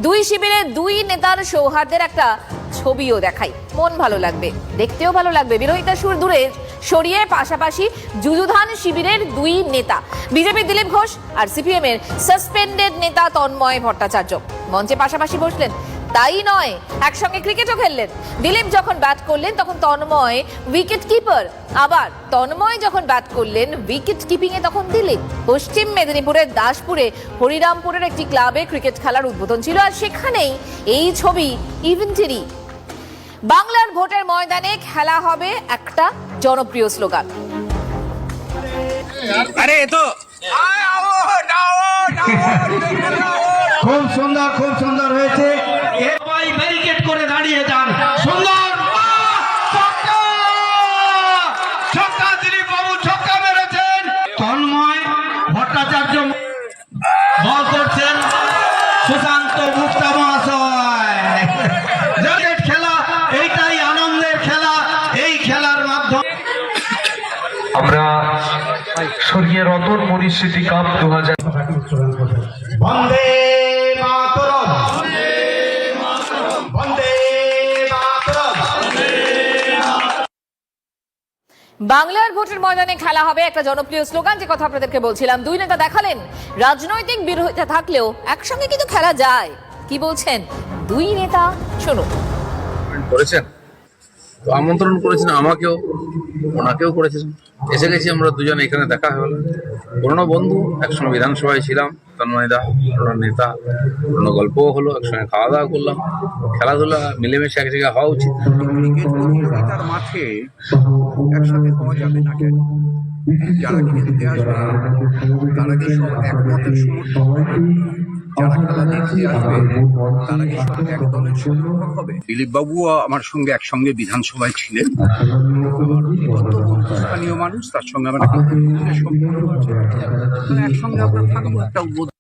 দুই শিবিরে দুই নেতার সৌহার্দ্যের একটা ছবিও দেখাই, মন ভালো লাগবে, দেখতেও ভালো লাগবে। বিরোধিতা সুর দূরে সরিয়ে পাশাপাশি যুযুধান শিবিরের দুই নেতা, বিজেপি দিলীপ ঘোষ আর সিপিএম এর সাসপেন্ডেড নেতা তন্ময় ভট্টাচার্য মঞ্চে পাশাপাশি বসলেন। তাই নয়, একসঙ্গে ক্রিকেটও খেললেন। দিলীপ যখন ব্যাট করলেন তখন তন্ময় উইকেট কিপার, আবার তন্ময় যখন ব্যাট করলেন উইকেট কিপিং এ তখন দিলীপ। পশ্চিম মেদিনীপুরের দাসপুরে হরিরামপুরের একটি ক্লাবে ক্রিকেট খেলার উদ্বোধন ছিল, আর সেখানেই এই ছবি ইভেন্টেরই। বাংলার ভোটের ময়দানে খেলা হবে একটা জনপ্রিয় স্লোগান। আরে তো খুব সুন্দর হয়েছে। সবাই ব্যারিকেড করে দাঁড়িয়ে যান। সুন্দর ছক্কা, দিলীপ বাবু ছক্কা মেরেছেন। তন্ময় ভট্টাচার্য বল করছেন, সুশান্ত গুপ্তা মহাশয়। ক্রিকেট খেলা এইটাই আনন্দের খেলা, এই খেলার মাধ্যমে আমরা স্বর্গীয় রতন মণি স্মৃতি কাপ 2000 বন্দে মাতরম, বন্দে মাতরম। বাংলার ভোটের ময়দানে খেলা হবে একটা জনপ্রিয় স্লোগান, যে কথা আপনাদেরকে বলছিলাম। দুই নেতা দেখালেন রাজনৈতিক বিরোধিতা থাকলেও একসঙ্গে কিন্তু খেলা যায়। কি বলছেন দুই নেতা, শুনুন। করেছেন তো, আমন্ত্রণ করেছেন আমাকেও, ওনাকেও করেছেন। এসে গেছি আমরা দুজনে, এখানে দেখা হলো। পুরোনো বন্ধু, একসঙ্গে বিধানসভায় ছিলাম, তন্ময়দা পুরোনো নেতা, পুরোনো গল্পও হলো, একসঙ্গে খাওয়া দাওয়া করলাম। খেলাধুলা মিলেমিশে এক জায়গায় হওয়া উচিত। ক্রিকেট প্রতিযোগিতার মাঠে একসাথে হওয়া যাবে না কেন? যারা খেলতে আসবে তারা কি সব একমতের সমর্থক? যারা খেলা দেখতে আসবে তারা কি সব এক দলের সমর্থক হবে? দিলীপ বাবুও আমার সঙ্গে একসঙ্গে বিধানসভায় ছিলেন। স্থানীয় মানুষ, তার সঙ্গে আমার একটা সম্পর্ক আছে। একসঙ্গে আমরা থাকবো, একটা উদ্বোধন